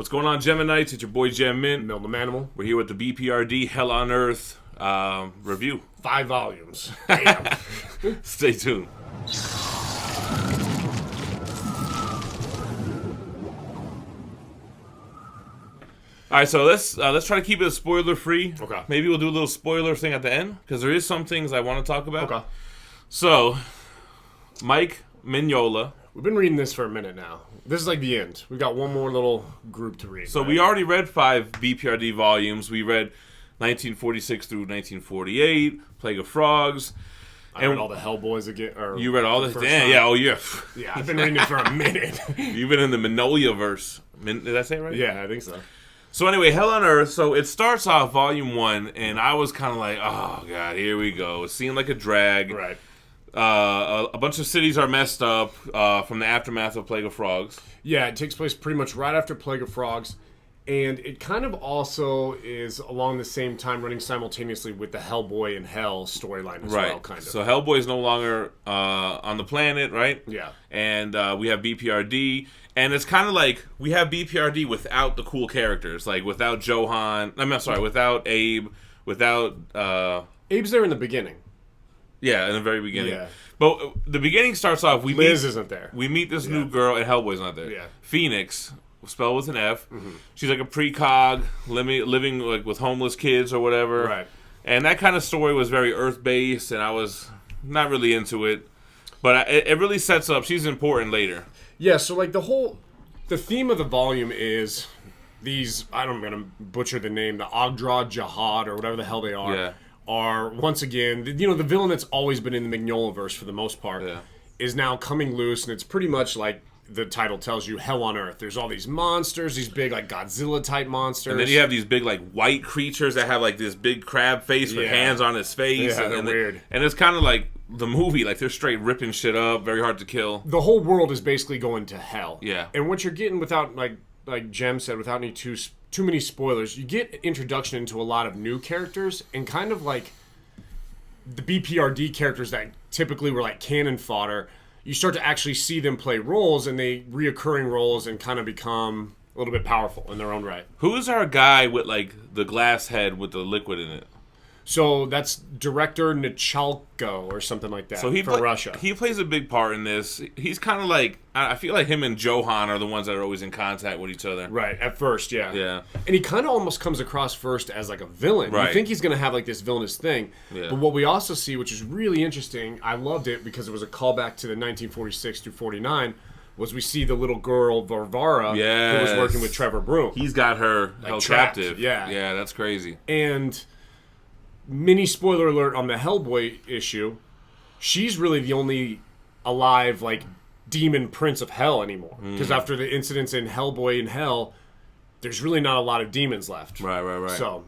What's going on, Geminites? It's your boy Gem Mint. Milton Manimal. We're here with the B.P.R.D. Hell on Earth review. 5 volumes. Damn. Stay tuned. All right, so let's try to keep it spoiler free. Okay. Maybe we'll do a little spoiler thing at the end because there is some things I want to talk about. Okay. So, Mike Mignola. We've been reading this for a minute now. This is like the end. We've got one more little group to read. So we already read 5 BPRD volumes. We read 1946 through 1948, Plague of Frogs. I read all the HELLBOYs again. You read all the damn, yeah, oh yeah. Yeah, I've been reading it for a minute. You've been in the Mignola verse. Did I say it right? Yeah, I think so. So anyway, Hell on Earth. So it starts off volume 1, and I was kind of like, oh god, here we go. It seemed like a drag. Right. A bunch of cities are messed up from the aftermath of Plague of Frogs. Yeah, it takes place pretty much right after Plague of Frogs, and it kind of also is along the same time running simultaneously with the HELLBOY and Hell storyline as well, kind of. So Hellboy is no longer on the planet, right? Yeah. And we have BPRD, and it's kind of like we have BPRD without the cool characters, like without Johan. Without Abe, without. Abe's there in the beginning. Yeah, in the very beginning. Yeah. But the beginning starts off. Liz isn't there. We meet this new girl, and Hellboy's not there. Yeah. Phoenix, spelled with an F. Mm-hmm. She's like a precog, living like with homeless kids or whatever. Right. And that kind of story was very Earth-based, and I was not really into it. But it really sets up. She's important later. Yeah, so like the theme of the volume is these, I'm going to butcher the name, the Ogdra Jihad or whatever the hell they are. Yeah. Are once again, the villain that's always been in the Mignola-verse for the most part is now coming loose, and it's pretty much like the title tells you, Hell on Earth. There's all these monsters, these big like Godzilla-type monsters. And then you have these big like white creatures that have like this big crab face with hands on his face. Yeah, they're weird. And it's kind of like the movie, like they're straight ripping shit up, very hard to kill. The whole world is basically going to hell. Yeah. And what you're getting without, like Jem said, without any too many spoilers, you get introduction into a lot of new characters and kind of like the BPRD characters that typically were like cannon fodder. You start to actually see them play roles, and they reoccurring roles, and kind of become a little bit powerful in their own right. Who's our guy with like the glass head with the liquid in it? So that's director Nichalko or something like that. So he for Russia. He plays a big part in this. He's kind of like, I feel like him and Johan are the ones that are always in contact with each other. Right, at first, yeah. Yeah. And he kind of almost comes across first as like a villain. Right. You think he's going to have like this villainous thing. Yeah. But what we also see, which is really interesting, I loved it because it was a callback to the 1946 through 49, was we see the little girl, Varvara, who was working with Trevor Broom. He's got her held trapped. captive. Yeah. Yeah, that's crazy. And mini spoiler alert on the HELLBOY issue, she's really the only alive like demon prince of hell anymore. Because after the incidents in HELLBOY and Hell, there's really not a lot of demons left. Right. So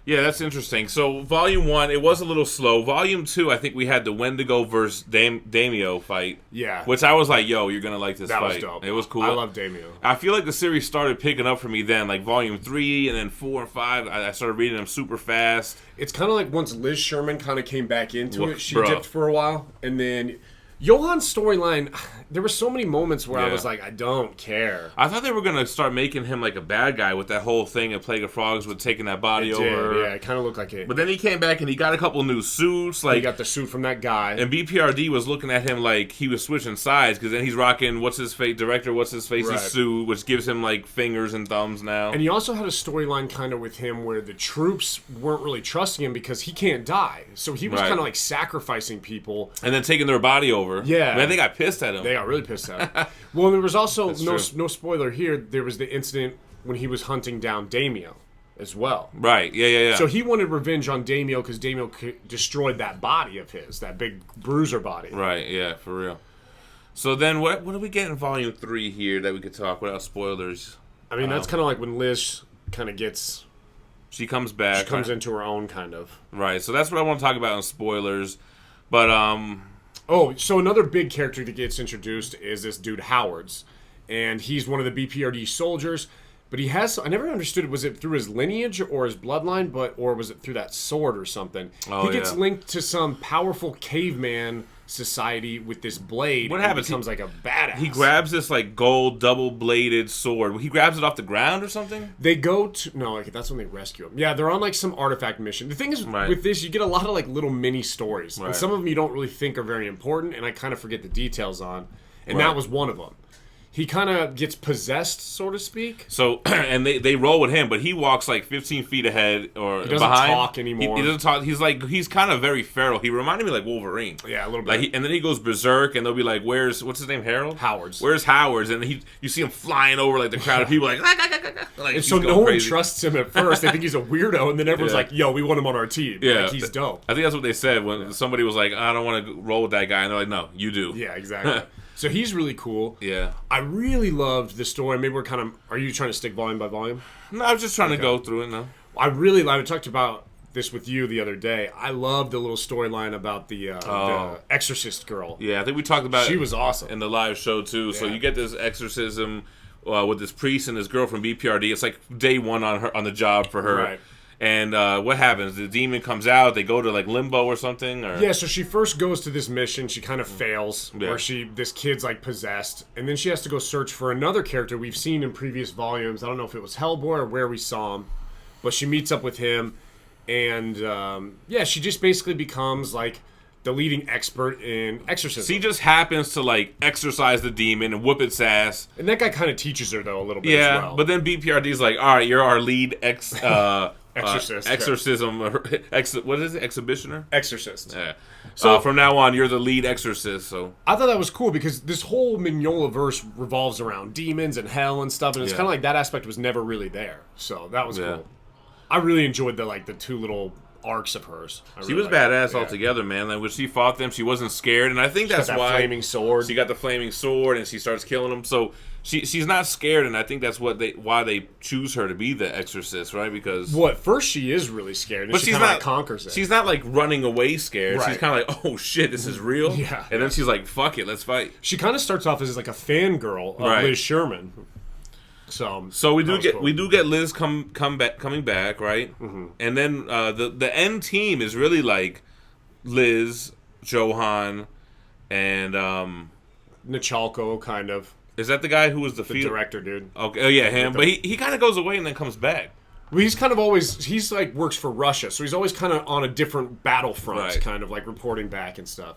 yeah, that's interesting. So volume 1, it was a little slow. Volume 2, I think we had the Wendigo versus Daimyo fight. Yeah. Which I was like, yo, you're going to like this fight. That was dope. It was cool. I love Daimyo. I feel like the series started picking up for me then. Like volume 3 and then 4 and 5, I started reading them super fast. It's kind of like once Liz Sherman kind of came back into it, she Bro. dipped for a while. And then Johan's storyline, there were so many moments where I was like, I don't care. I thought they were going to start making him like a bad guy with that whole thing of Plague of Frogs with taking that body over. Yeah, it kind of looked like it. But then he came back and he got a couple new suits. Like he got the suit from that guy. And BPRD was looking at him like he was switching sides because then he's rocking what's-his-face's suit, which gives him like fingers and thumbs now. And he also had a storyline kind of with him where the troops weren't really trusting him because he can't die. So he was kind of like sacrificing people. And then taking their body over. Yeah. Man, they got pissed at him. They got really pissed at him. Well, there was also, no spoiler here, there was the incident when he was hunting down Daimyo as well. Right, yeah. So he wanted revenge on Daimyo because Daimyo destroyed that body of his, that big bruiser body. Right, yeah, for real. So then what do we get in volume 3 here that we could talk without spoilers? I mean, that's kind of like when Liz kind of gets... She comes back. She comes into her own, kind of. Right, so that's what I want to talk about in spoilers. But, Oh, so another big character that gets introduced is this dude Howards. And he's one of the BPRD soldiers. But he has. I never understood. Was it through his lineage or his bloodline, or was it through that sword or something? Oh, he gets linked to some powerful caveman society with this blade. What happens? He becomes like a badass. He grabs this like gold double-bladed sword. He grabs it off the ground or something. They go to that's when they rescue him. Yeah, they're on like some artifact mission. The thing is with this, you get a lot of like little mini stories, and some of them you don't really think are very important, and I kind of forget the details on. And that was one of them. He kind of gets possessed, so to speak. So, and they roll with him, but he walks like 15 feet ahead or he doesn't behind. Talk anymore. He doesn't talk. He's kind of very feral. He reminded me like Wolverine. Yeah, a little bit. Like and then he goes berserk, and they'll be like, "Where's what's his name? Harold? Howard's. Where's Howard's?" And you see him flying over like the crowd of people, like and so no one trusts him at first. They think he's a weirdo, and then everyone's like, "Yo, we want him on our team. Yeah, like, he's dope." I think that's what they said when somebody was like, "I don't want to roll with that guy," and they're like, "No, you do." Yeah, exactly. So he's really cool. Yeah. I really loved the story. Maybe we're kind of... Are you trying to stick volume by volume? No, I was just trying to go through it now. I talked about this with you the other day. I loved the little storyline about the exorcist girl. Yeah, I think we talked about She was awesome. in the live show, too. Yeah. So you get this exorcism with this priest and this girl from BPRD. It's like day one on the job for her. Right. And what happens? The demon comes out. They go to like limbo or something. Or yeah. So she first goes to this mission. She kind of fails, where this kid's like possessed, and then she has to go search for another character we've seen in previous volumes. I don't know if it was HELLBOY or where we saw him, but she meets up with him, and she just basically becomes like the leading expert in exorcism. She just happens to like exorcise the demon and whoop its ass. And that guy kind of teaches her though a little bit. as well. But then BPRD's like, all right, you're our lead exorcism. What is it? Exhibitioner? Exorcist. Yeah. So from now on, you're the lead exorcist. So I thought that was cool because this whole Mignola verse revolves around demons and hell and stuff, and it's kind of like that aspect was never really there. So that was cool. I really enjoyed the two little arcs of hers. She was badass altogether, man. Like when she fought them, she wasn't scared, and I think that's why flaming sword. She got the flaming sword, and she starts killing them. So she's not scared, and I think that's why they choose her to be the exorcist, right? Because first she is really scared, and but she kind of conquers it. She's not like running away scared. Right. She's kind of like, oh shit, this is real. Yeah, and then she's like, fuck it, let's fight. She kind of starts off as like a fangirl of Liz Sherman. So we do get Liz coming back, right? Mm-hmm. And then the end team is really like Liz, Johan, and Nichalko, kind of. Is that the guy who was the director, dude? Okay, oh yeah, him. But he kind of goes away and then comes back. Well, he's like works for Russia, so he's always kind of on a different battlefront, kind of like reporting back and stuff.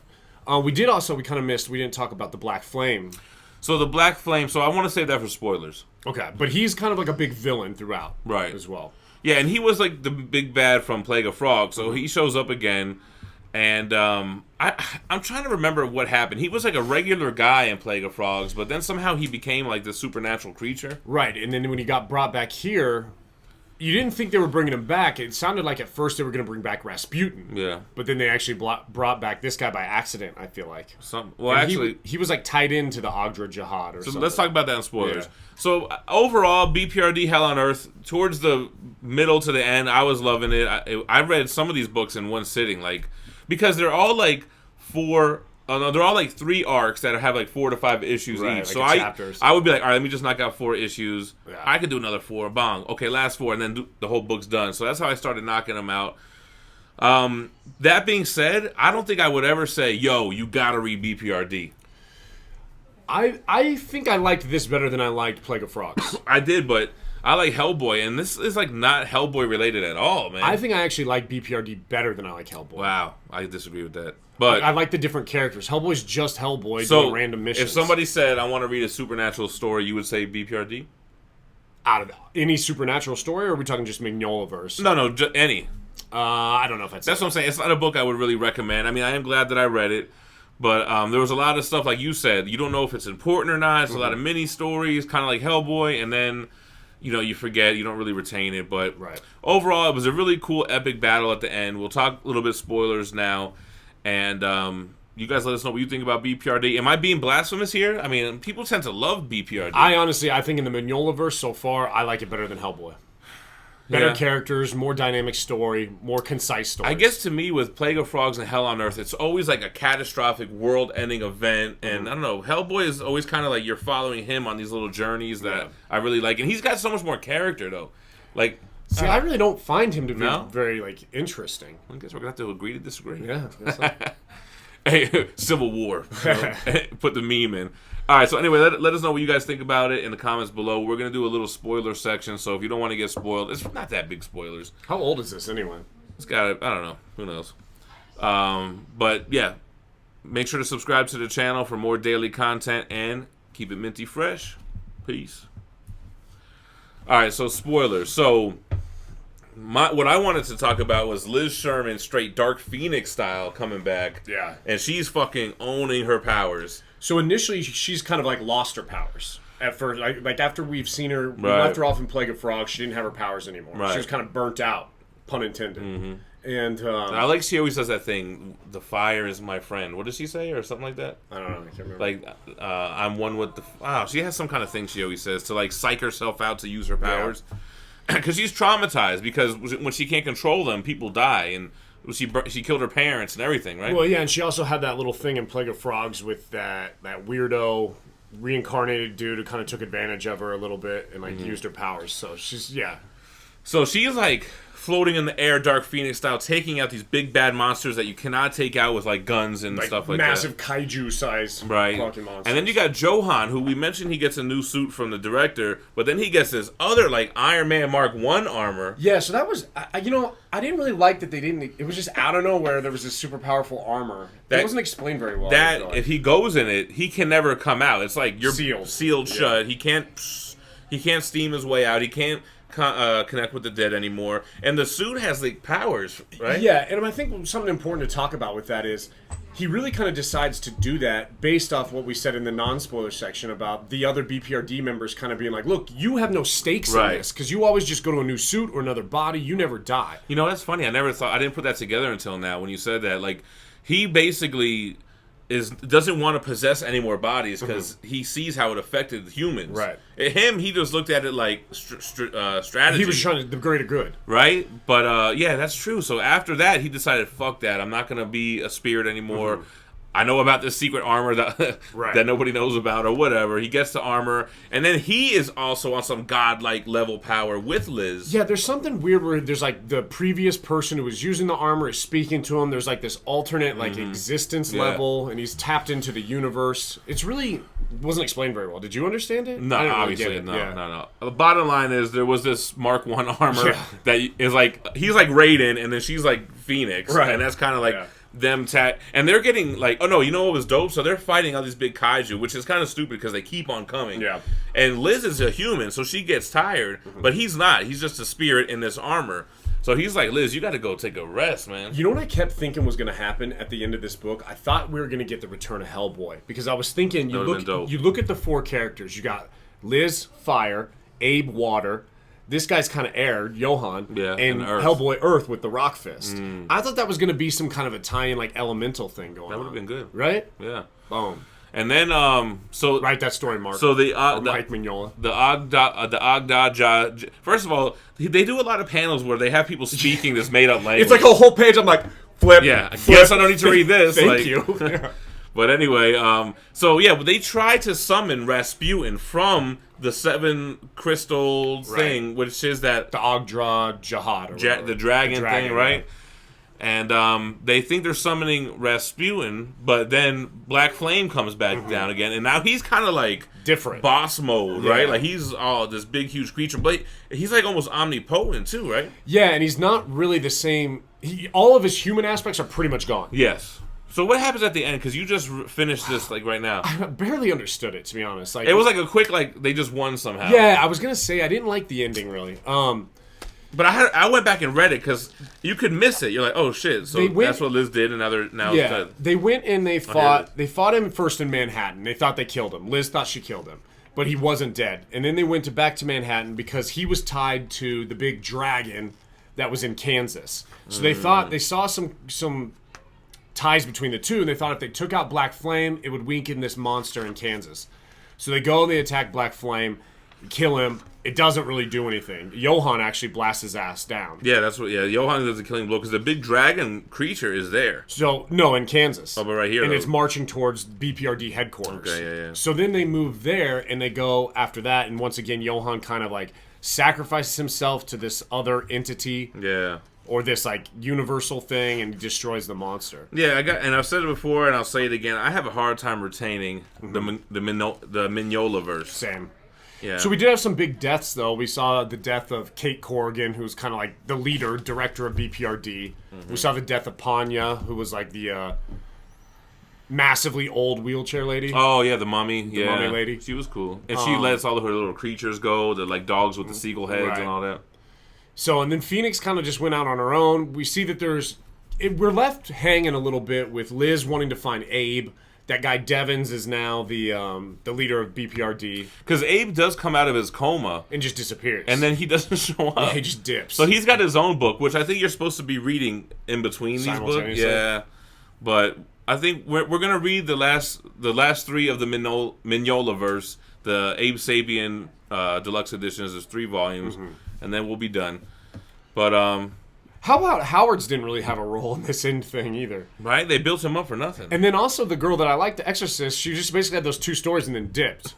We kind of missed. We didn't talk about the Black Flame. So the Black Flame. So I want to save that for spoilers. Okay, but he's kind of like a big villain throughout, right? As well. Yeah, and he was like the big bad from Plague of Frogs. So he shows up again, and I'm trying to remember what happened. He was like a regular guy in Plague of Frogs, but then somehow he became like the supernatural creature. Right, and then when he got brought back here, you didn't think they were bringing him back. It sounded like at first they were going to bring back Rasputin. Yeah. But then they actually brought back this guy by accident, I feel like. Actually... He was like tied into the Agdra Jihad or something. Let's talk about that in spoilers. Yeah. So overall, BPRD Hell on Earth, towards the middle to the end, I was loving it. I read some of these books in one sitting, like because they're all like they're all like 3 arcs that have like 4 to 5 issues each. Like so chapters. I would be like, all right, let me just knock out 4 issues. Yeah. I could do another 4. Bong. Okay, last 4, and then the whole book's done. So that's how I started knocking them out. That being said, I don't think I would ever say, yo, you gotta read BPRD. I think I liked this better than I liked Plague of Frogs. I did, but I like HELLBOY, and this is like not HELLBOY related at all, man. I think I actually like BPRD better than I like HELLBOY. Wow, I disagree with that. But I like the different characters. HELLBOY's just HELLBOY doing random missions. If somebody said, I want to read a supernatural story, you would say BPRD? Out of any supernatural story, or are we talking just Mignolaverse? No, any. I don't know if that's what I'm saying. It's not a book I would really recommend. I mean, I am glad that I read it. But there was a lot of stuff, like you said, you don't know if it's important or not. It's a lot of mini stories, kind of like HELLBOY, and then you forget, you don't really retain it. But overall, it was a really cool, epic battle at the end. We'll talk a little bit spoilers now, and you guys let us know what you think about BPRD. Am I being blasphemous here? I mean, people tend to love BPRD. I think in the Mignolaverse so far, I like it better than HELLBOY. Better characters, more dynamic story, more concise story. I guess to me, with Plague of Frogs and Hell on Earth, it's always like a catastrophic world-ending event. And I don't know, Hellboy is always kind of like you're following him on these little journeys that I really like. And he's got so much more character, though. Like, see, I really don't find him to be very like interesting. I guess we're gonna have to agree to disagree. Yeah. I guess so. Hey, Civil War. Put the meme in. All right, so anyway, let us know what you guys think about it in the comments below. We're going to do a little spoiler section, so if you don't want to get spoiled, it's not that big spoilers. How old is this anyway? It's got, I don't know. Who knows? But, yeah, make sure to subscribe to the channel for more daily content and keep it minty fresh. Peace. All right, so spoilers. So, what I wanted to talk about was Liz Sherman straight Dark Phoenix style coming back. Yeah. And she's fucking owning her powers. So initially, she's kind of like lost her powers. At first, like after we've seen her, we left her off in Plague of Frogs, she didn't have her powers anymore. Right. She was kind of burnt out, pun intended. Mm-hmm. And I like she always says that thing, the fire is my friend. What does she say, or something like that? I don't know, I can't remember. Like, I'm one with the... Wow, she has some kind of thing she always says to like psych herself out to use her powers. Because she's traumatized, because when she can't control them, people die, and... She killed her parents and everything, right? Well, yeah, and she also had that little thing in Plague of Frogs with that weirdo reincarnated dude who kind of took advantage of her a little bit and like used her powers. So she's So she's like floating in the air, Dark Phoenix style, taking out these big bad monsters that you cannot take out with like guns and stuff like massive that. Massive kaiju size fucking monsters. And then you got Johan, who we mentioned he gets a new suit from the director, but then he gets this other like Iron Man Mark 1 armor. Yeah, so that was I didn't really like that they didn't. It was just out of nowhere. There was this super powerful armor that wasn't explained very well. That if he goes in it, he can never come out. It's like you're sealed shut. He can't steam his way out. He can't connect with the dead anymore, and the suit has like powers, right? Yeah, and I think something important to talk about with that is he really kind of decides to do that based off what we said in the non-spoiler section about the other BPRD members kind of being like, look, you have no stakes in this because you always just go to a new suit or another body. You never die. You know, that's funny. I didn't put that together until now when you said that. Like, he basically doesn't want to possess any more bodies because he sees how it affected humans. Right. He just looked at it like strategy. He was trying to the greater good. Right? But, yeah, that's true. So after that, he decided, fuck that. I'm not going to be a spirit anymore. I know about this secret armor that that nobody knows about or whatever. He gets the armor, and then he is also on some godlike level power with Liz. Yeah, there's something weird where there's like the previous person who was using the armor is speaking to him. There's like this alternate like existence level, and he's tapped into the universe. It's really wasn't explained very well. Did you understand it? No, obviously no. The bottom line is there was this Mark 1 armor that is like he's like Raiden, and then she's like Phoenix, and that's kind of like. Yeah. Them and they're getting like, oh no, you know what was dope? So they're fighting all these big kaiju, which is kind of stupid because they keep on coming. Yeah. And Liz is a human, so she gets tired, but he's not. He's just a spirit in this armor. So he's like, Liz, you got to go take a rest, man. You know what I kept thinking was going to happen at the end of this book? I thought we were going to get the return of Hellboy because I was thinking you look at the 4 characters. You got Liz, fire, Abe, water. This guy's kind of air, Johan, and Hellboy Earth with the rock fist. I thought that was going to be some kind of a tie-in, like elemental thing going on. That would have been good, right? Yeah. Boom. And then, so write that story, Mark. So Mike Mignola. The Ogda. First of all, they do a lot of panels where they have people speaking this made-up language. It's like a whole page. I'm like, flip. Yeah. I guess I don't need to read this. Thank you. But anyway, so yeah, they try to summon Rasputin from the 7 crystal thing, which is that the Ogdra Jihad, the dragon thing, right? And they think they're summoning Rasputin, but then Black Flame comes back down again, and now he's kind of like different boss mode, right? Like he's this big, huge creature, but he's like almost omnipotent too, right? Yeah, and he's not really the same. All of his human aspects are pretty much gone. Yes. So what happens at the end? Because you just finished this like right now. I barely understood it, to be honest. Like, it was like a quick like they just won somehow. Yeah, I was gonna say I didn't like the ending really. But I went back and read it because you could miss it. You're like, oh shit! So that's what Liz did, and now they went and they fought. They fought him first in Manhattan. They thought they killed him. Liz thought she killed him, but he wasn't dead. And then they went back to Manhattan because he was tied to the big dragon that was in Kansas. So they thought they saw some ties between the two, and they thought if they took out Black Flame, it would weaken this monster in Kansas. So they go and they attack Black Flame. kill him. It doesn't really do anything. Johan actually blasts his ass down. Yeah, that's what. Yeah, Johan does the killing blow because the big dragon creature is there. So no, in Kansas. Oh, but right here, and though. it's marching towards BPRD headquarters. Okay, yeah. So then they move there, and they go after that, and once again, Johan kind of like sacrifices himself to this other entity. Yeah. Or this like universal thing, and destroys the monster. Yeah, and I've said it before, and I'll say it again. I have a hard time retaining the Mignola verse. Same. Yeah. So we did have some big deaths, though. We saw the death of Kate Corrigan, who's kind of like the leader, director of BPRD. We saw the death of Panya, who was like the massively old wheelchair lady. Oh yeah, the mummy. The mummy lady. She was cool, and she lets all of her little creatures go. The like dogs with the seagull heads and all that. So and then Phoenix kind of just went out on her own. We see that we're left hanging a little bit with Liz wanting to find Abe. That guy Devins is now the leader of BPRD. Because Abe does come out of his coma. And just disappears. And then he doesn't show up. Yeah, he just dips. So he's got his own book, which I think you're supposed to be reading in between these books. Yeah. But I think we're going to read the last three of the Mignola verse. The Abe Sapien deluxe editions. There's 3 volumes. And then we'll be done. But how about Howard's didn't really have a role in this end thing either? Right? They built him up for nothing. And then also the girl that I like, the Exorcist, she just basically had those 2 stories and then dipped.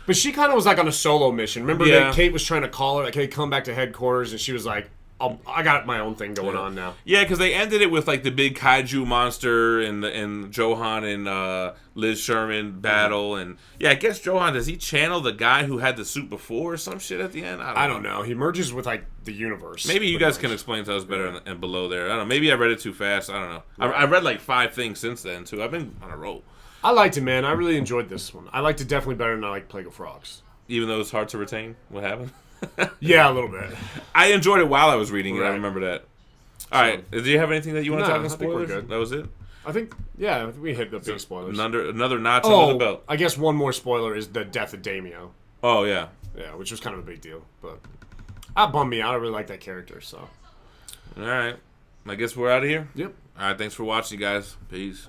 But she kind of was like on a solo mission. Remember that Kate was trying to call her, like, hey, come back to headquarters, and she was like, I got my own thing going on now. Yeah, because they ended it with like the big kaiju monster and Johan and Liz Sherman battle, and I guess Johan, does he channel the guy who had the suit before or some shit at the end? I don't know. He merges with like the universe. Maybe you guys can explain to us better and below there. I don't know. Maybe I read it too fast. I don't know. I read like 5 things since then too. I've been on a roll. I liked it, man. I really enjoyed this one. I liked it definitely better than I like Plague of Frogs. Even though it's hard to retain what happened. Yeah, a little bit. I enjoyed it while I was reading it. I remember that. All right. Do you have anything that you want to talk about? I think we're good. That was it? I think, we hit the big spoilers. Another notch under the belt. I guess one more spoiler is the death of Damio. Oh, yeah. Yeah, which was kind of a big deal. But that bummed me out. I really like that character, so. All right. I guess we're out of here? Yep. All right. Thanks for watching, guys. Peace.